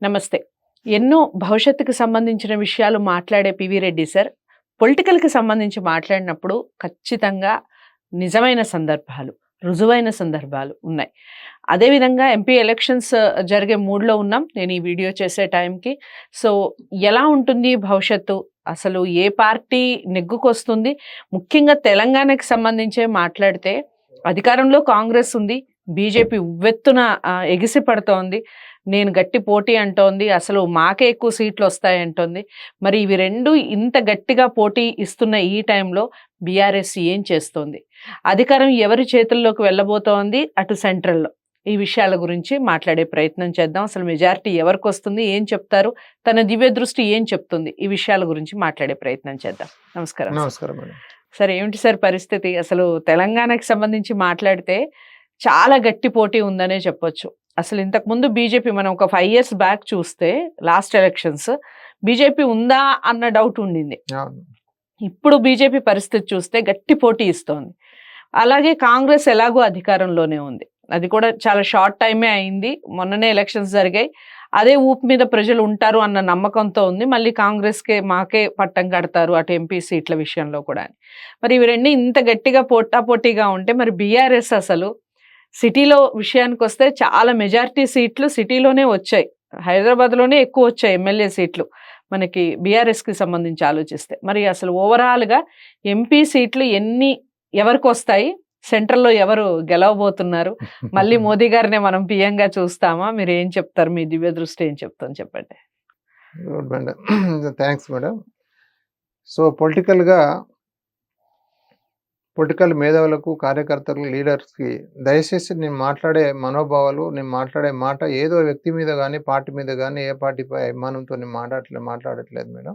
నమస్తే. ఎన్నో భవిష్యత్తుకు సంబంధించిన విషయాలు మాట్లాడే పివి రెడ్డి సార్, పొలిటికల్‌కి సంబంధించి మాట్లాడినప్పుడు ఖచ్చితంగా నిజమైన సందర్భాలు, రుజువైన సందర్భాలు ఉన్నాయి. అదేవిధంగా ఎంపీ ఎలక్షన్స్ జరిగే మూడ్‌లో ఉన్నాం. నేను ఈ వీడియో చేసే టైంకి. సో, ఎలా ఉంటుంది భవిష్యత్తు? అసలు ఏ పార్టీ నెగ్గుకొస్తుంది? ముఖ్యంగా తెలంగాణకి సంబంధించే మాట్లాడితే అధికారంలో కాంగ్రెస్ ఉంది. బీజేపీ ఉవ్వెత్తున ఎగిసి పడుతోంది. నేను గట్టి పోటీ అంటోంది. అసలు మాకే ఎక్కువ సీట్లొస్తాయి అంటోంది. మరి ఇవి 2 ఇంత గట్టిగా పోటీ ఇస్తున్న ఈ టైంలో బీఆర్ఎస్ ఏం చేస్తోంది? అధికారం ఎవరి చేతుల్లోకి వెళ్ళబోతోంది అటు సెంట్రల్‌లో? ఈ విషయాల గురించి మాట్లాడే ప్రయత్నం చేద్దాం. అసలు మెజారిటీ ఎవరికొస్తుంది? ఏం చెప్తారు? తన దివ్య దృష్టి ఏం చెప్తుంది? ఈ విషయాల గురించి మాట్లాడే ప్రయత్నం చేద్దాం. నమస్కారం సార్. నమస్కారం మేడం. సార్ ఏమిటి సార్ పరిస్థితి? అసలు తెలంగాణకి సంబంధించి మాట్లాడితే చాలా గట్టి పోటీ ఉందనే చెప్పొచ్చు. అసలు ఇంతకుముందు బీజేపీ మనం ఒక 5 ఇయర్స్ బ్యాక్ చూస్తే లాస్ట్ ఎలక్షన్స్ బీజేపీ ఉందా అన్న డౌట్ ఉండింది. అవును. ఇప్పుడు బీజేపీ పరిస్థితి చూస్తే గట్టి పోటీ ఇస్తోంది. అలాగే కాంగ్రెస్ ఎలాగో అధికారంలోనే ఉంది. అది కూడా చాలా షార్ట్ టైమే అయింది. మొన్ననే ఎలక్షన్స్ జరిగాయి. అదే ఊపు మీద ప్రజలు ఉంటారు అన్న నమ్మకంతో ఉంది. మళ్ళీ కాంగ్రెస్‌కే మాకే పట్టం కడతారు అటు ఎంపీ సీట్ల విషయంలో కూడా అని. మరి ఇవి 2 ఇంత గట్టిగా పోటాపోటీగా ఉంటే మరి బీఆర్ఎస్ అసలు సిటీలో విషయానికొస్తే చాలా మెజారిటీ సీట్లు సిటీలోనే వచ్చాయి. హైదరాబాద్‌లోనే ఎక్కువ వచ్చాయి ఎమ్మెల్యే సీట్లు. మనకి బీఆర్ఎస్‌కి సంబంధించి ఆలోచిస్తే. మరి అసలు ఓవరాల్‌గా ఎంపీ సీట్లు ఎవరికొస్తాయి? సెంట్రల్‌లో ఎవరు గెలవబోతున్నారు? మళ్ళీ మోదీ గారినే మనం పీఎంగా చూస్తామా? మీరేం చెప్తారు? మీ దివ్య దృష్టి ఏం చెప్తుంది చెప్పండి? Good madam. Thanks madam. So, political మేధావులకు, కార్యకర్తలకు, లీడర్స్‌కి దయచేసి నేను మాట్లాడే మనోభావాలు, నేను మాట్లాడే మాట ఏదో వ్యక్తి మీద గాని, పార్టీ మీద గాని, ఏ పార్టీపై అభిమానంతో నేను మాట్లాడట్లేదు మేడం.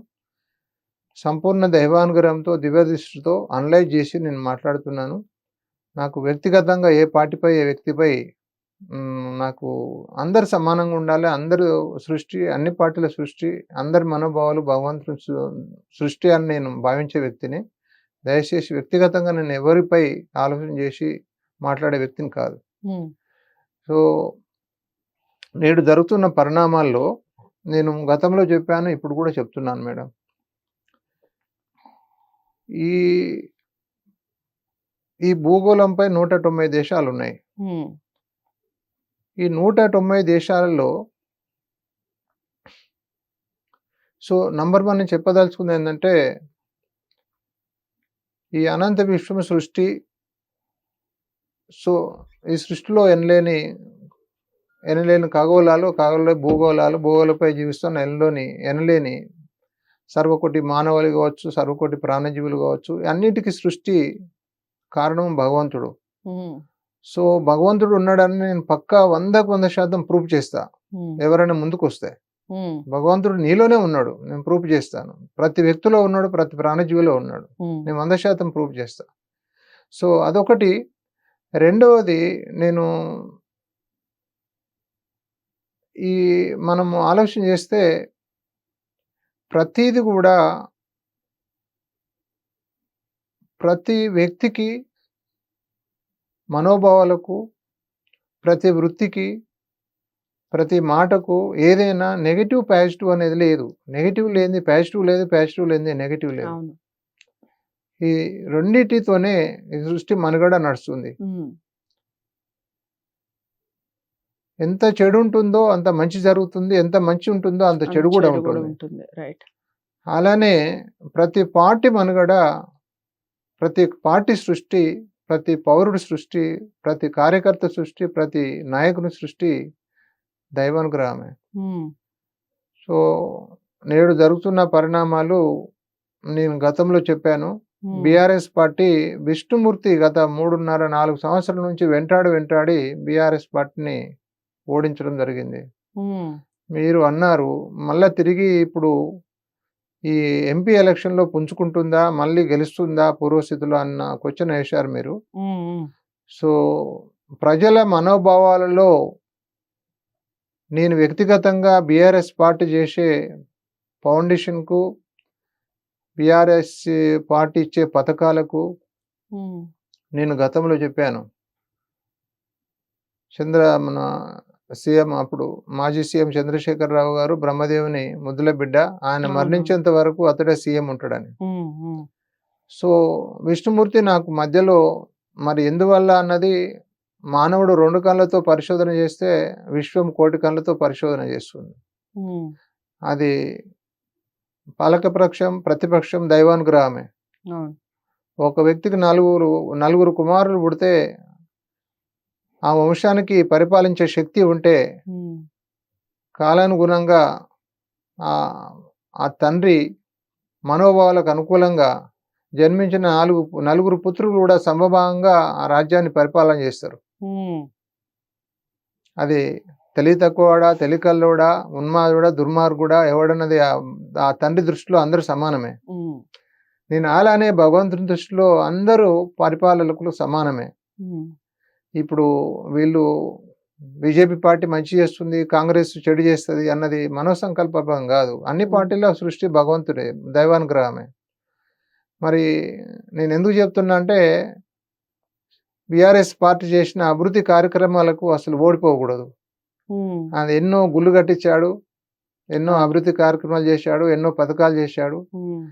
సంపూర్ణ దైవానుగ్రహంతో, దివ్య దృష్టితో అనలైజ్ చేసి నేను మాట్లాడుతున్నాను. నాకు వ్యక్తిగతంగా ఏ పార్టీపై, ఏ వ్యక్తిపై నాకు అందరు సమానంగా ఉండాలి. అందరూ సృష్టి, అన్ని పార్టీల సృష్టి, అందరి మనోభావాలు భగవంతుని సృష్టి అని నేను భావించే వ్యక్తిని. దయచేసి వ్యక్తిగతంగా నేను ఎవరిపై ఆలోచన చేసి మాట్లాడే వ్యక్తిని కాదు. సో, నేడు జరుగుతున్న పరిణామాల్లో నేను గతంలో చెప్పాను, ఇప్పుడు కూడా చెప్తున్నాను మేడం. ఈ ఈ భూగోళంపై 190 దేశాలున్నాయి. ఈ 190 దేశాలలో సో, నంబర్ 1 నేను చెప్పదలుచుకుంది ఏంటంటే, ఈ అనంత విశ్వం సృష్టి. సో, ఈ సృష్టిలో ఎనలేని ఖగోళాలు, భూగోళాలపై జీవిస్తున్న ఎనలేని సర్వకోటి మానవాళి కావచ్చు, సర్వకోటి ప్రాణజీవులు కావచ్చు, అన్నిటికీ సృష్టి కారణం భగవంతుడు. సో, భగవంతుడు ఉన్నాడని నేను పక్కా 100% ప్రూఫ్ చేస్తా. ఎవరైనా ముందుకొస్తే భగవంతుడు నీలోనే ఉన్నాడు, నేను ప్రూఫ్ చేస్తాను. ప్రతి వ్యక్తిలో ఉన్నాడు, ప్రతి ప్రాణజీవిలో ఉన్నాడు. నేను 100% ప్రూఫ్ చేస్తా. సో, అదొకటి. రెండవది, నేను మనము ఆలోచన చేస్తే ప్రతీది కూడా ప్రతి వ్యక్తికి, మనోభావాలకు, ప్రతి వృత్తికి, ప్రతి మాటకు ఏదైనా నెగెటివ్, పాజిటివ్ అనేది లేదు. నెగెటివ్ లేనిది పాజిటివ్ లేదు, పాజిటివ్ లేనిది నెగెటివ్ లేదు. ఈ రెండిటితోనే ఈ సృష్టి మనుగడ నడుస్తుంది. ఎంత చెడు ఉంటుందో అంత మంచి జరుగుతుంది, ఎంత మంచి ఉంటుందో అంత చెడు కూడా ఉంటుంది. అలానే ప్రతి పార్టీ మనుగడ, ప్రతి పార్టీ సృష్టి, ప్రతి పౌరుడి సృష్టి, ప్రతి కార్యకర్త సృష్టి, ప్రతి నాయకుని సృష్టి దైవానుగ్రహమే. సో, నేడు జరుగుతున్న పరిణామాలు నేను గతంలో చెప్పాను. బీఆర్ఎస్ పార్టీ విష్ణుమూర్తి గత 3.5-4 సంవత్సరాల నుంచి వెంటాడి బీఆర్ఎస్ పార్టీని ఓడించడం జరిగింది. మీరు అన్నారు, మళ్ళా తిరిగి ఇప్పుడు ఈ ఎంపీ ఎలక్షన్లో పుంజుకుంటుందా, మళ్ళీ గెలుస్తుందా పూర్వస్థితిలో అన్న క్వశ్చన్ వేశారు మీరు. సో, ప్రజల మనోభావాలలో నేను వ్యక్తిగతంగా బీఆర్ఎస్ పార్టీ చేసే ఫౌండేషన్కు, బీఆర్ఎస్ పార్టీ ఇచ్చే పథకాలకు నేను గతంలో చెప్పాను. మన సీఎం అప్పుడు మాజీ సీఎం చంద్రశేఖరరావు గారు బ్రహ్మదేవుని ముద్దుల బిడ్డ. ఆయన అవును. మరణించేంత వరకు అతడే సీఎం ఉంటాడని. ఉమ్, ఉమ్, సో, విష్ణుమూర్తి నాకు మధ్యలో మరి ఎందువల్ల అన్నది మానవుడు 2 కళ్ళతో పరిశోధన చేస్తే విశ్వం కోటి కళ్ళతో పరిశోధన చేస్తుంది. ఉమ్, అది పాలకపక్షం, ప్రతిపక్షం దైవానుగ్రహమే. అవును. ఒక వ్యక్తికి నలుగురు కుమారులు పుడితే ఆ వంశానికి పరిపాలించే శక్తి ఉంటే ఉమ్, కాలానుగుణంగా ఆ ఆ తండ్రి మనోభావాలకు అనుకూలంగా జన్మించిన నలుగురు పుత్రులు కూడా సమభాగంగా ఆ రాజ్యాన్ని పరిపాలన చేస్తారు. ఉమ్, అది తెలివి తక్కువవాడా, తెలికల్లోడా, ఉన్మాదుడా, దుర్మార్గుడా ఎవడన్నది ఆ తండ్రి దృష్టిలో అందరూ సమానమే. ఉమ్, నేను అలానే భగవంతుని దృష్టిలో అందరూ పరిపాలకులు సమానమే. ఉమ్, ఇప్పుడు వీళ్ళు బీజేపీ పార్టీ మంచి చేస్తుంది, కాంగ్రెస్ చెడు చేస్తుంది అన్నది మనోసంకల్పం కాదు. అన్ని పార్టీల సృష్టి భగవంతుడే, దైవానుగ్రహమే. మరి నేను ఎందుకు చెప్తున్నా అంటే బీఆర్ఎస్ పార్టీ చేసిన అభివృద్ధి కార్యక్రమాలకు అసలు ఓడిపోకూడదు. ఉమ్, అది ఎన్నో గుళ్ళు కట్టించాడు, ఎన్నో అవును. అభివృద్ధి కార్యక్రమాలు చేశాడు, ఎన్నో పథకాలు చేశాడు. ఉమ్,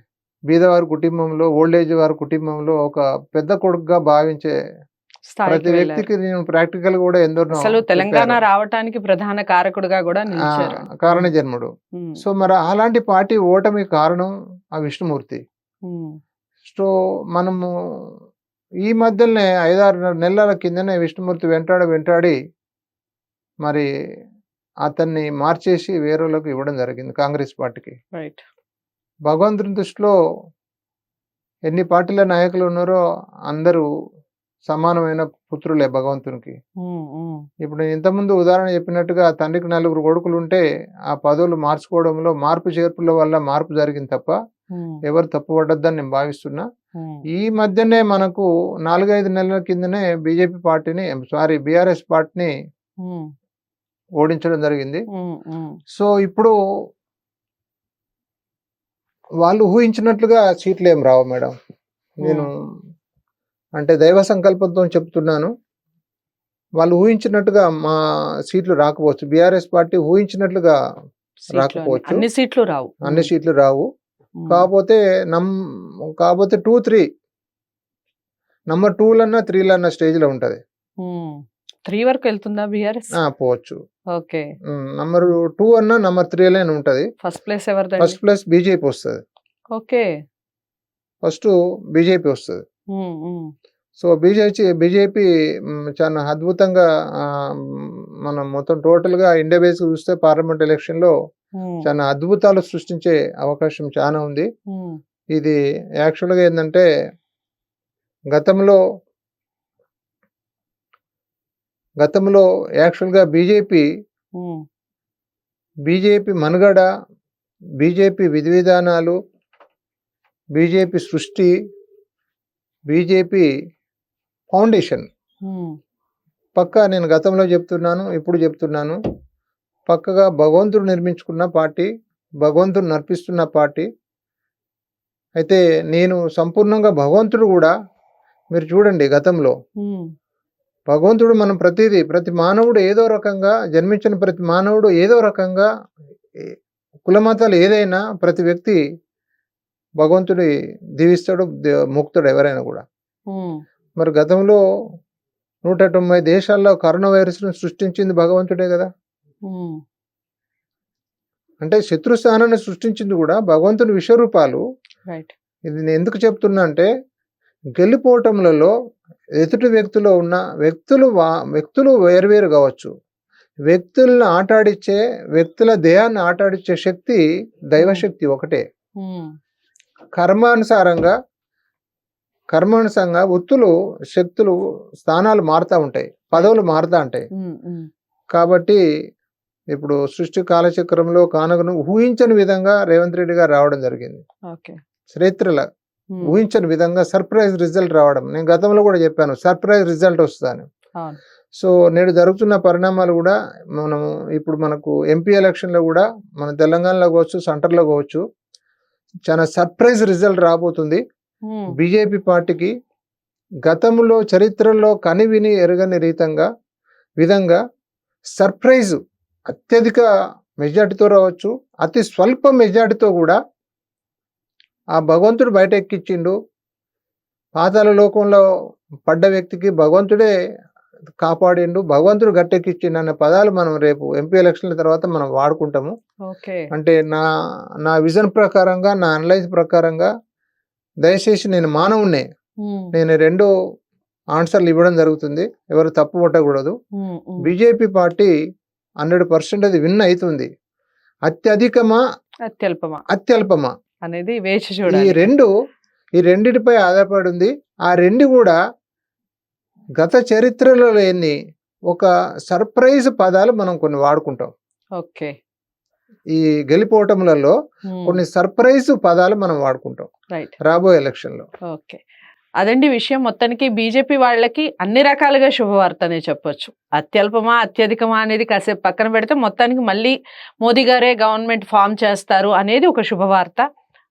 బీదవారి కుటుంబంలో, ఓల్డేజ్ వారి కుటుంబంలో ఒక పెద్ద కొడుకుగా భావించే స్థాయికి ప్రతి వెళ్ళారు. వ్యక్తికి నేను ప్రాక్టికల్ కూడా ఎందరినో అసలు తెలంగాణ చెప్పాను. రావటానికి ప్రధాన కారకుడుగా కూడా నిలిచారు. కారణ జన్ముడు. ఉమ్, సో మరి అలాంటి పార్టీ ఓటమి కారణం ఆ విష్ణుమూర్తి. ఉమ్, సో మనము ఈ మధ్యలోనే 5-6 నెలల కిందనే విష్ణుమూర్తి వెంటాడి మరి అతన్ని మార్చేసి వేరేలకు ఇవ్వడం జరిగింది కాంగ్రెస్ పార్టీకి. రైట్. భగవంతుని దృష్టిలో ఎన్ని పార్టీల నాయకులు ఉన్నారో అందరూ సమానమైన పుత్రులే భగవంతునికి. ఉమ్, ఉమ్, ఇప్పుడు నేను ఇంతకుముందు ఉదాహరణ చెప్పినట్టుగా తండ్రికి 4 కొడుకులు ఉంటే ఆ పదవులు మార్చుకోవడంలో మార్పు చేర్పుల వల్ల మార్పు జరిగింది తప్ప ఉమ్, ఎవరు తప్పుపడ్డదని నేను భావిస్తున్నా. ఉమ్, ఈ మధ్యనే మనకు 4-5 నెలల కిందనే బీఆర్ఎస్ పార్టీని ఉమ్, ఓడించడం జరిగింది. ఉమ్, ఉమ్, సో ఇప్పుడు వాళ్ళు ఊహించినట్లుగా సీట్లు ఏం రావు మేడం. నేను అంటే దైవ సంకల్పంతో చెప్తున్నాను. వాళ్ళు ఊహించినట్టుగా మా సీట్లు రాకపోవచ్చు. బీఆర్ఎస్ పార్టీ ఊహించినట్లుగా సీట్లు రాకపోవచ్చు. అన్ని సీట్లు రావు. అన్ని సీట్లు రావు. ఉమ్, కాకపోతే 2, 3 నంబర్ 2లన్నా 3లన్నా స్టేజ్లో ఉంటుంది. ఉమ్, 3 వరకు వెళ్తుందా బీఆర్ఎస్? పోవచ్చు. ఓకే. నంబర్ 2 అన్నా నంబర్ 3 అనే ఉంటుంది. ఫస్ట్ ప్లేస్ ఎవరిదండి? ఫస్ట్ ప్లేస్ బీజేపీ వస్తుంది. ఓకే. ఫస్ట్ బీజేపీ వస్తుంది. ఉమ్, ఉమ్, సో బీజేపీ చాలా అద్భుతంగా మనం మొత్తం టోటల్గా ఇండియా బేస్ చూస్తే పార్లమెంట్ ఎలక్షన్లో ఉమ్, చాలా అద్భుతాలు సృష్టించే అవకాశం చాలా ఉంది. ఉమ్, ఇది యాక్చువల్గా ఏంటంటే గతంలో యాక్చువల్గా ఉమ్, బీజేపీ మనుగడ, బీజేపీ విధి విధానాలు, బీజేపీ సృష్టి, బీజేపీ ఫౌండేషన్ ఉమ్, పక్కా నేను గతంలో చెప్తున్నాను, ఇప్పుడు చెప్తున్నాను, పక్కగా భగవంతుడు నిర్మించుకున్న పార్టీ, భగవంతుడు నడిపిస్తున్న పార్టీ. అయితే నేను సంపూర్ణంగా భగవంతుడు కూడా మీరు చూడండి గతంలో ఉమ్, భగవంతుడు మనం ప్రతి మానవుడు ఏదో రకంగా జన్మించిన ప్రతి మానవుడు ఏదో రకంగా కులమతాలు ఏదైనా ప్రతి వ్యక్తి భగవంతుడి దీవిస్తాడు, ముక్తుడు ఎవరైనా కూడా. ఉమ్, మరి గతంలో 190 దేశాల్లో కరోనా వైరస్ను సృష్టించింది భగవంతుడే కదా. ఉమ్, అంటే శత్రు స్థానాన్ని సృష్టించింది కూడా భగవంతుని విశ్వరూపాలు. రైట్. ఇది నేను ఎందుకు చెప్తున్నా అంటే గెలిపోవటంలలో ఎదుటి వ్యక్తిలో ఉన్న వ్యక్తులు వేరువేరు కావచ్చు. వ్యక్తులను ఆటాడిచ్చే, వ్యక్తుల దేహాన్ని ఆటాడిచ్చే శక్తి దైవశక్తి ఒకటే. ఉమ్, కర్మానుసారంగా వృత్తులు, శక్తులు, స్థానాలు మారుతూ ఉంటాయి, పదవులు మారుతూ ఉంటాయి. ఉమ్, ఉమ్, కాబట్టి ఇప్పుడు సృష్టి కాలచక్రంలో కానగను ఊహించని విధంగా రేవంత్ రెడ్డి గారు రావడం జరిగింది. ఓకే. చరిత్రలో ఉమ్, ఊహించని విధంగా సర్ప్రైజ్ రిజల్ట్ రావడం. నేను గతంలో కూడా చెప్పాను సర్ప్రైజ్ రిజల్ట్ వస్తుందని. అవును. సో నేడు జరుగుతున్న పరిణామాలు కూడా ఇప్పుడు మనకు ఎంపీ ఎలక్షన్లో కూడా మన తెలంగాణలో కావచ్చు, సెంటర్లో కావచ్చు, చాలా సర్ప్రైజ్ రిజల్ట్ రాబోతుంది ఉమ్, బీజేపీ పార్టీకి. గతంలో చరిత్రలో కనివిని ఎరగని విధంగా సర్ప్రైజ్ అత్యధిక మెజార్టీతో రావచ్చు, అతి స్వల్ప మెజార్టీతో కూడా ఆ భగవంతుడు బయట ఎక్కిచ్చిండు. పాతాళ లోకంలో పడ్డ వ్యక్తికి భగవంతుడే కాపాడిండు, భగవంతుడు గట్టెక్కిచ్చిండు అనే పదాలు మనం రేపు ఎంపీ ఎలక్షన్ల తర్వాత మనం వాడుకుంటాము. ఓకే. అంటే నా విజన్ ప్రకారంగా, నా అనలైజ్ ప్రకారంగా దయచేసి నేను మానవుణ్ణే, నేను 2 ఆన్సర్లు ఇవ్వడం జరుగుతుంది. ఎవరు తప్పు పట్టకూడదు. బీజేపీ పార్టీ 100% అది విన్ అవుతుంది. అత్యధికమా అత్యల్పమా అనేది వేచి ఈ చూడాలి. రెండిటిపై ఆధారపడి ఉంది. ఆ 2 కూడా గత చరిత్రలో లేని ఒక సర్ప్రైజ్ పదాలు మనం కొన్ని వాడుకుంటాం. ఓకే. ఈ గెలిపోవటములలో కొన్ని సర్ప్రైజ్ పదాలు మనం వాడుకుంటాం రైట్. రాబోయే ఎలక్షన్లో. ఓకే. అదండి విషయం. మొత్తానికి బీజేపీ వాళ్ళకి అన్ని రకాలుగా శుభవార్త అనే చెప్పొచ్చు. అత్యల్పమా అత్యధికమా అనేది కాసేపు పక్కన పెడితే మొత్తానికి మళ్ళీ మోదీ గారే గవర్నమెంట్ ఫామ్ చేస్తారు అనేది ఒక శుభవార్త.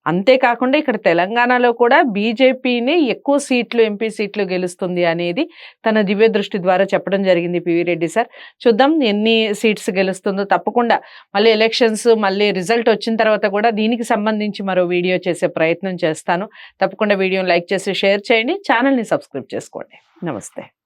అంతేకాకుండా ఇక్కడ తెలంగాణలో కూడా బీజేపీని ఎక్కువ సీట్లు, ఎంపీ సీట్లు గెలుస్తుంది అనేది తన దివ్య దృష్టి ద్వారా చెప్పడం జరిగింది పివి రెడ్డి సార్. చూద్దాం ఎన్ని సీట్స్ గెలుస్తుందో. తప్పకుండా మళ్ళీ ఎలక్షన్స్ మళ్ళీ రిజల్ట్ వచ్చిన తర్వాత కూడా దీనికి సంబంధించి మరో వీడియో చేసే ప్రయత్నం చేస్తాను. తప్పకుండా వీడియోని లైక్ చేసి షేర్ చేయండి, ఛానల్ని సబ్స్క్రైబ్ చేసుకోండి. నమస్తే.